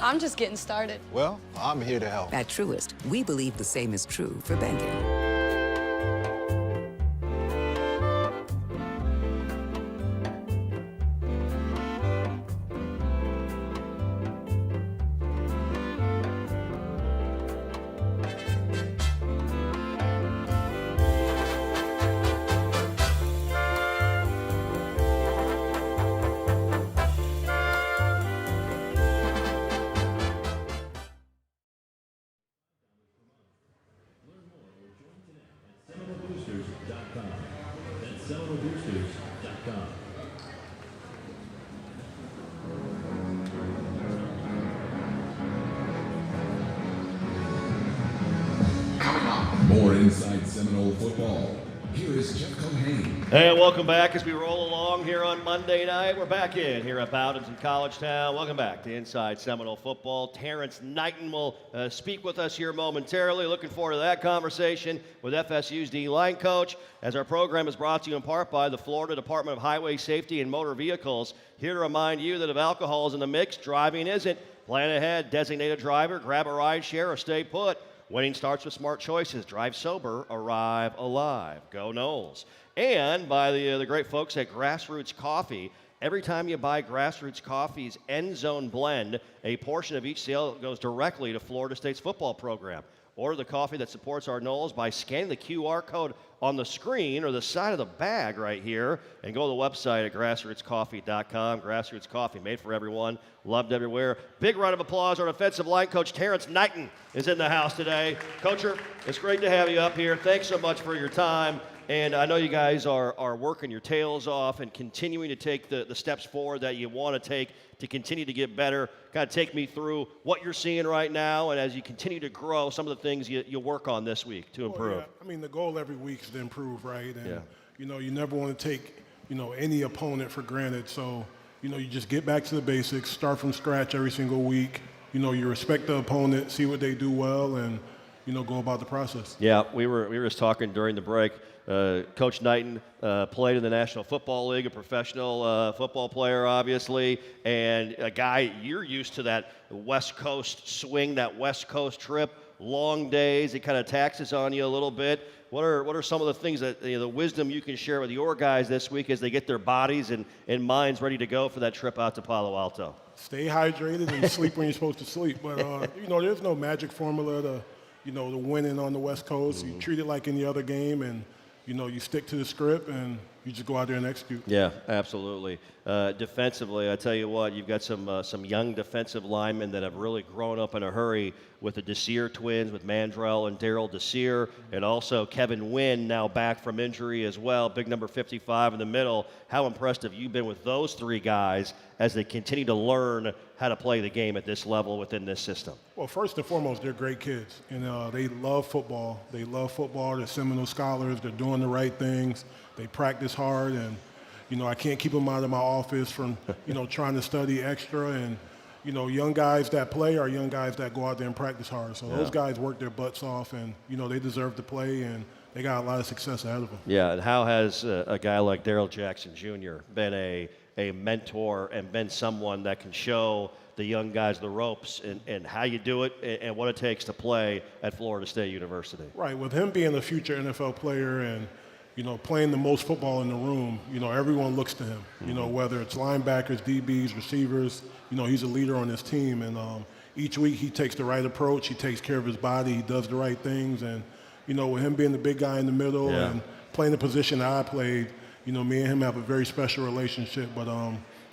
I'm just getting started. Well, I'm here to help. At Truist, we believe the same is true for banking. More inside Seminole football. Here is Jeff Culhane. Hey, welcome back as we roll along here on Monday night. We're back in here at Bowdens in College Town. Welcome back to Inside Seminole Football. Terrence Knighton will speak with us here momentarily. Looking forward to that conversation with FSU's D-line coach, as our program is brought to you in part by the Florida Department of Highway Safety and Motor Vehicles. Here to remind you that if alcohol is in the mix, driving isn't. Plan ahead, designate a driver, grab a ride share, or stay put. Winning starts with smart choices. Drive sober, arrive alive. Go Noles. And by the great folks at Grassroots Coffee. Every time you buy Grassroots Coffee's End Zone Blend, a portion of each sale goes directly to Florida State's football program. Order the coffee that supports our Noles by scanning the QR code on the screen or the side of the bag right here, and go to the website at grassrootscoffee.com. Grassroots Coffee, made for everyone, loved everywhere. Big round of applause. Our offensive line coach, Terrence Knighton, is in the house today. Coacher, it's great to have you up here. Thanks so much for your time. And I know you guys are working your tails off and continuing to take the steps forward that you want to take to continue to get better. Kind of take me through what you're seeing right now, and as you continue to grow, some of the things you work on this week to improve. Well, yeah. I mean, the goal every week is to improve, right? And, you never want to take, any opponent for granted. So, you just get back to the basics, start from scratch every single week. You respect the opponent, see what they do well, and, go about the process. Yeah, we were just talking during the break. Coach Knighton played in the National Football League, a professional football player, obviously, and a guy, you're used to that West Coast swing, that West Coast trip, long days. It kind of taxes on you a little bit. What are some of the things that, the wisdom you can share with your guys this week as they get their bodies and minds ready to go for that trip out to Palo Alto? Stay hydrated and sleep when you're supposed to sleep. But, there's no magic formula to, the winning on the West Coast. You treat it like any other game, and you stick to the script and you just go out there and execute. Yeah, absolutely. Defensively, I tell you what, you've got some young defensive linemen that have really grown up in a hurry with the Desir twins, with Mandrell and Daryl Desir, and also Kevin Wynn now back from injury as well, big number 55 in the middle. How impressed have you been with those three guys as they continue to learn how to play the game at this level within this system? Well, first and foremost, they're great kids, and they love football. They love football. They're Seminole scholars. They're doing the right things. They practice hard, and, I can't keep them out of my office from, trying to study extra. And, young guys that play are young guys that go out there and practice hard. So those guys work their butts off, and, they deserve to play, and they got a lot of success ahead of them. Yeah, and how has a guy like Daryl Jackson Jr. been a mentor and been someone that can show the young guys the ropes and how you do it and what it takes to play at Florida State University? Right, with him being a future NFL player and, playing the most football in the room, everyone looks to him, whether it's linebackers, DBs, receivers, he's a leader on his team. And each week he takes the right approach, he takes care of his body, he does the right things. And, with him being the big guy in the middle and playing the position that I played, me and him have a very special relationship. But,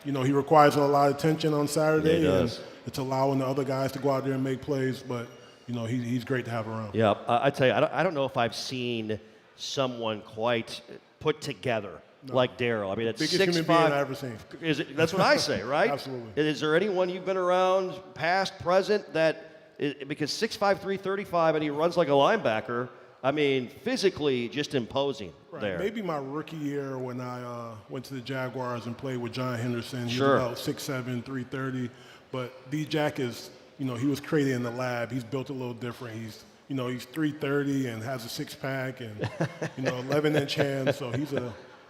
he requires a lot of attention on Saturday. Yeah, he does. And it's allowing the other guys to go out there and make plays. But, he's great to have around. Yeah, I tell you, I don't know if I've seen someone quite put together like Daryl. I mean, it's biggest human being I've ever seen. That's what I say, right? Absolutely. Is there anyone you've been around, past, present, because 6'5", 335, and he runs like a linebacker, I mean, physically just imposing there. Maybe my rookie year when I went to the Jaguars and played with John Henderson. He Sure. was about 6'7", 330. But D-Jack is, he was created in the lab. He's built a little different. He's 330 and has a six-pack and, 11-inch hands. So he's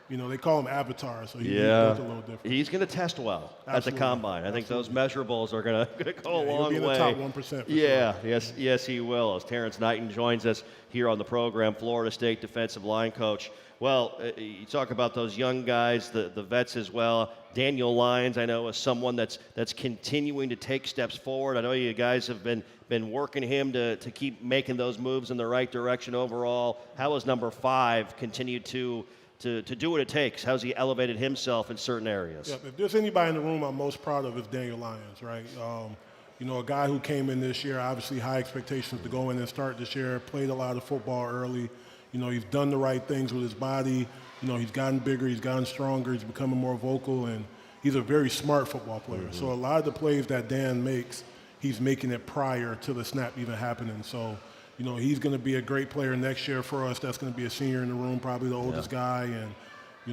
they call him Avatar. So he's built a little different. He's going to test well at the combine. I think those measurables are going to go a long he'll be in way. the top 1%. Yeah, sure. yes, he will. As Terrence Knighton joins us here on the program, Florida State defensive line coach. Well, you talk about those young guys, the vets as well. Daniel Lyons, I know, is someone that's continuing to take steps forward. I know you guys have been working him to keep making those moves in the right direction overall. How has number 5 continued to do what it takes? How's he elevated himself in certain areas? Yeah, if there's anybody in the room I'm most proud of, is Daniel Lyons, right? A guy who came in this year, obviously high expectations to go in and start this year, played a lot of football early. He's done the right things with his body. He's gotten bigger, he's gotten stronger, he's becoming more vocal, and he's a very smart football player. Mm-hmm. So a lot of the plays that Dan makes, he's making it prior to the snap even happening. So, he's going to be a great player next year for us. That's going to be a senior in the room, probably the oldest guy, and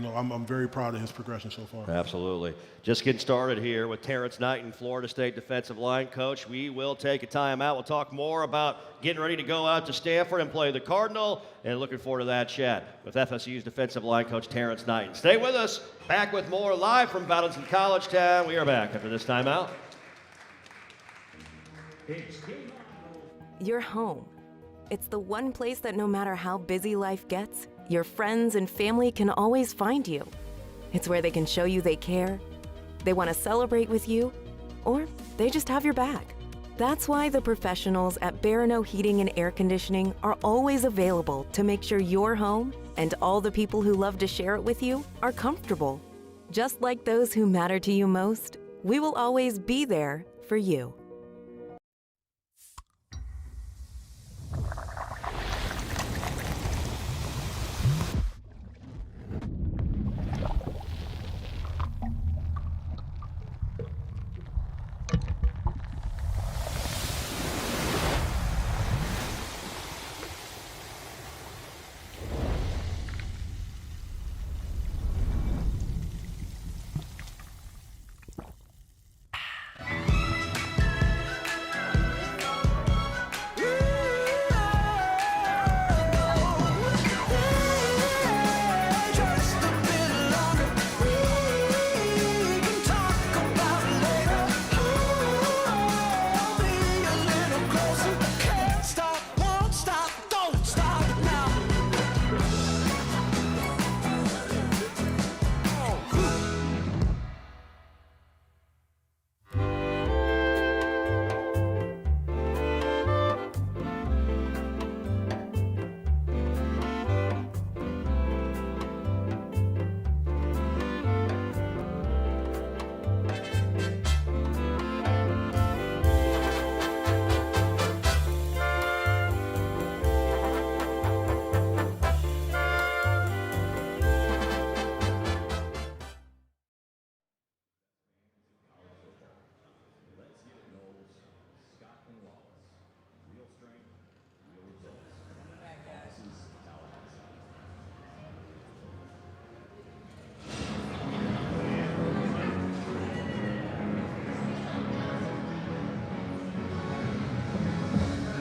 I'm very proud of his progression so far. Absolutely. Just getting started here with Terrence Knighton, Florida State defensive line coach. We will take a timeout. We'll talk more about getting ready to go out to Stanford and play the Cardinal, and looking forward to that chat with FSU's defensive line coach Terrence Knighton. Stay with us. Back with more live from Valentin College Town. We are back after this timeout. Your home. It's the one place that no matter how busy life gets, your friends and family can always find you. It's where they can show you they care, they want to celebrate with you, or they just have your back. That's why the professionals at Barano Heating and Air Conditioning are always available to make sure your home and all the people who love to share it with you are comfortable. Just like those who matter to you most, we will always be there for you.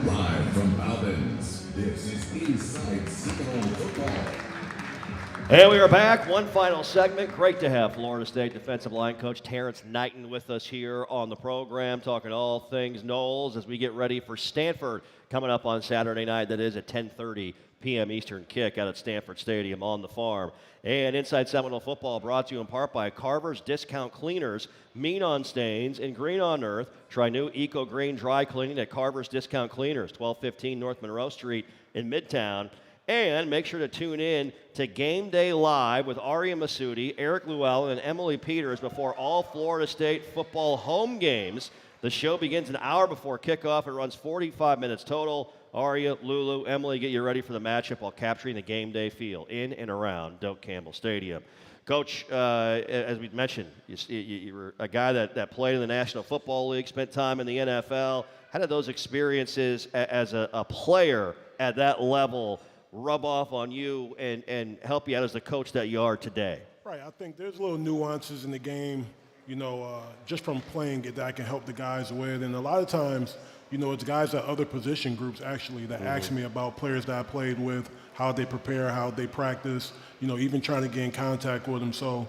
Live from Albans, this is Inside Seminole Football. And we are back. One final segment. Great to have Florida State defensive line coach Terrence Knighton with us here on the program, talking all things Noles as we get ready for Stanford coming up on Saturday night. That is at 10:30 p.m. Eastern kick out at Stanford Stadium on the farm. And Inside Seminole Football brought to you in part by Carver's Discount Cleaners. Mean on stains and green on earth. Try new Eco Green Dry Cleaning at Carver's Discount Cleaners, 1215 North Monroe Street in Midtown. And make sure to tune in to Game Day Live with Aria Masudi, Eric Llewellyn, and Emily Peters before all Florida State football home games. The show begins an hour before kickoff and runs 45 minutes total. Aria, Lulu, Emily get you ready for the matchup while capturing the game day feel in and around Doak Campbell Stadium. Coach, as we mentioned, you were a guy that played in the National Football League, spent time in the NFL. How did those experiences as a player at that level rub off on you and help you out as the coach that you are today? Right. I think there's little nuances in the game, just from playing it that I can help the guys with. And a lot of times, it's guys at other position groups actually that ask me about players that I played with, how they prepare, how they practice, even trying to get in contact with them. So,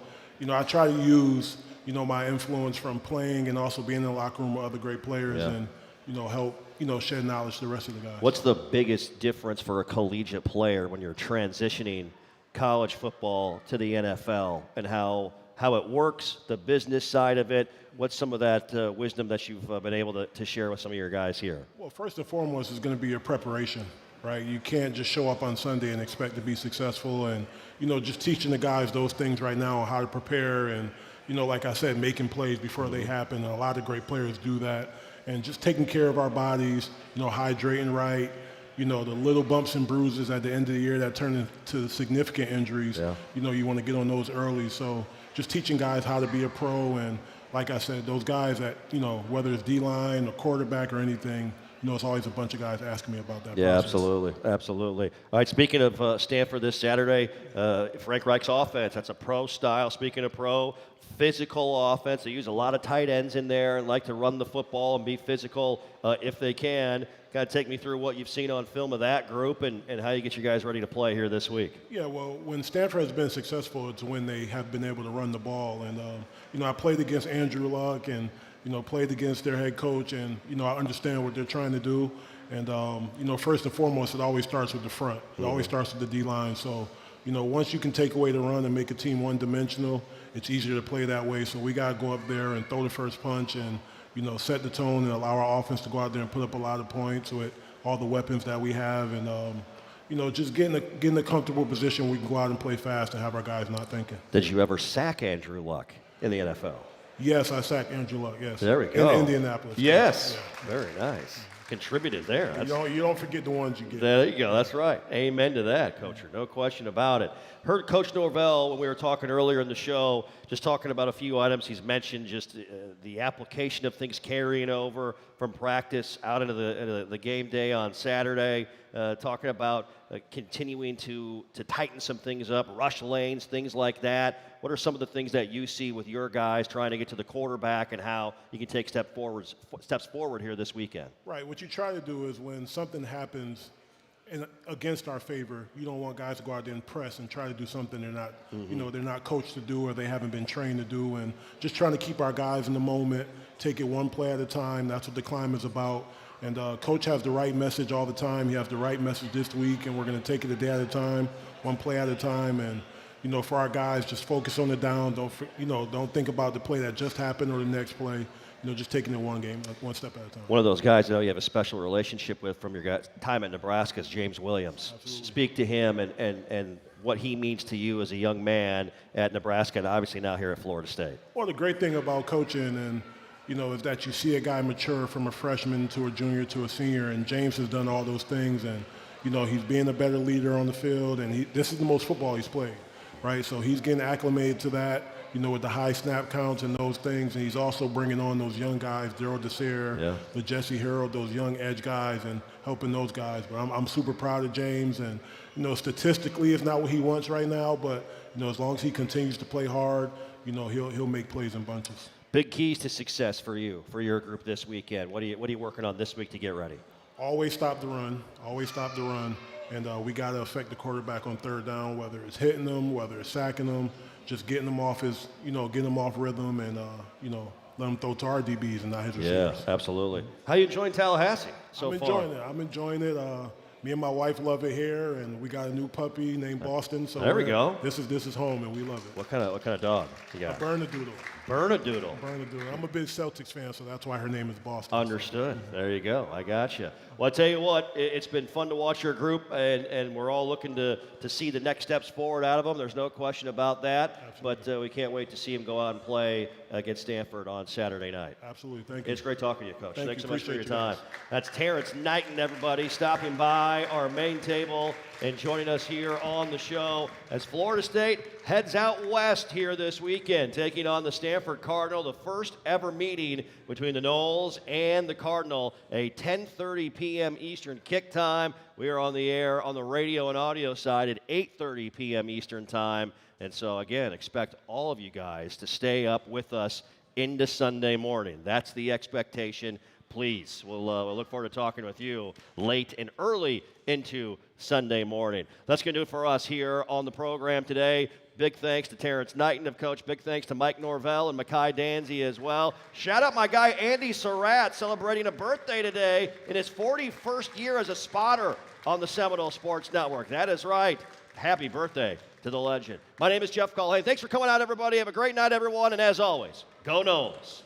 I try to use, my influence from playing and also being in the locker room with other great players and, help, shed knowledge to the rest of the guys. What's the biggest difference for a collegiate player when you're transitioning college football to the NFL and how it works, the business side of it? What's some of that wisdom that you've been able to share with some of your guys here? Well, first and foremost is going to be your preparation, right? You can't just show up on Sunday and expect to be successful. And, just teaching the guys those things right now on how to prepare and, like I said, making plays before they happen. And a lot of great players do that. And just taking care of our bodies, hydrating right, the little bumps and bruises at the end of the year that turn into significant injuries, you want to get on those early. So just teaching guys how to be a pro. And like I said, those guys that, whether it's D-line or quarterback or anything, it's always a bunch of guys asking me about that process. Absolutely. All right, speaking of Stanford this Saturday, Frank Reich's offense, that's a pro style. Speaking of pro, physical offense. They use a lot of tight ends in there and like to run the football and be physical if they can. Kind of take me through what you've seen on film of that group and how you get your guys ready to play here this week. Yeah, well, when Stanford has been successful, it's when they have been able to run the ball. And, I played against Andrew Luck and, played against their head coach, and, I understand what they're trying to do. And, first and foremost, it always starts with the front. It always starts with the D-line. So, once you can take away the run and make a team one-dimensional, it's easier to play that way. So we got to go up there and throw the first punch and, set the tone and allow our offense to go out there and put up a lot of points with all the weapons that we have, and just getting a comfortable position where we can go out and play fast and have our guys not thinking. Did you ever sack Andrew Luck in the NFL? Yes, I sacked Andrew Luck. Yes. There we go. In Indianapolis. Yes. Yeah. Very nice. Contributed there. You don't forget the ones you get. There you go. That's right. Amen to that, Coacher. No question about it. Heard Coach Norvell when we were talking earlier in the show, just talking about a few items he's mentioned, just the application of things carrying over from practice out into the game day on Saturday, talking about continuing to tighten some things up, rush lanes, things like that. What are some of the things that you see with your guys trying to get to the quarterback and how you can take steps forward here this weekend? Right. What you try to do is when something happens against our favor, you don't want guys to go out there and press and try to do something they're not, they're not coached to do or they haven't been trained to do, and just trying to keep our guys in the moment, take it one play at a time. That's what the climb is about. And Coach has the right message all the time. He has the right message this week, and we're going to take it a day at a time, one play at a time. And for our guys, just focus on the down. Don't think about the play that just happened or the next play. Just taking it one step at a time. One of those guys I know you have a special relationship with from your time at Nebraska is James Williams. Absolutely. Speak to him and what he means to you as a young man at Nebraska and obviously now here at Florida State. Well, the great thing about coaching is that you see a guy mature from a freshman to a junior to a senior, and James has done all those things, and he's being a better leader on the field, and this is the most football he's played, right? So he's getting acclimated to that, with the high snap counts and those things, and he's also bringing on those young guys, Daryl Desir, the Jesse Harold, those young edge guys, and helping those guys. But I'm super proud of James, and statistically it's not what he wants right now, but as long as he continues to play hard, he'll make plays in bunches. Big keys to success for you, for your group this weekend. What are you working on this week to get ready? Always stop the run. Always stop the run. And we got to affect the quarterback on third down, whether it's hitting them, whether it's sacking them, just getting them off getting them off rhythm, and let him throw to our DBs and not his receivers. Yeah, absolutely. How you enjoying Tallahassee so far? I'm enjoying it. Me and my wife love it here, and we got a new puppy named Boston. So there we go. This is home, and we love it. What kind of dog you got? A Bernedoodle. Bernedoodle. Bernedoodle. I'm a big Celtics fan, so that's why her name is Boston. Understood. There you go. I got you. Well, I tell you what, it's been fun to watch your group, and we're all looking to see the next steps forward out of them. There's no question about that. Absolutely. But we can't wait to see them go out and play against Stanford on Saturday night. Absolutely. Thank you. It's great talking to you, Coach. Thanks so much for your time. That's Terrence Knighton, everybody, stopping by our main table and joining us here on the show as Florida State heads out west here this weekend, taking on the Stanford Cardinal, the first ever meeting between the Noles and the Cardinal, a 10:30 p.m. Eastern kick time. We are on the air on the radio and audio side at 8:30 p.m. Eastern time. And so, again, expect all of you guys to stay up with us into Sunday morning. That's the expectation. Please, we'll look forward to talking with you late and early into Sunday morning. That's going to do it for us here on the program today. Big thanks to Terrence Knighton, of Coach. Big thanks to Mike Norvell and Mai Danzy as well. Shout out my guy Andy Surratt, celebrating a birthday today in his 41st year as a spotter on the Seminole Sports Network. That is right. Happy birthday to the legend. My name is Jeff Culhane. Thanks for coming out, everybody. Have a great night, everyone. And as always, go Noles.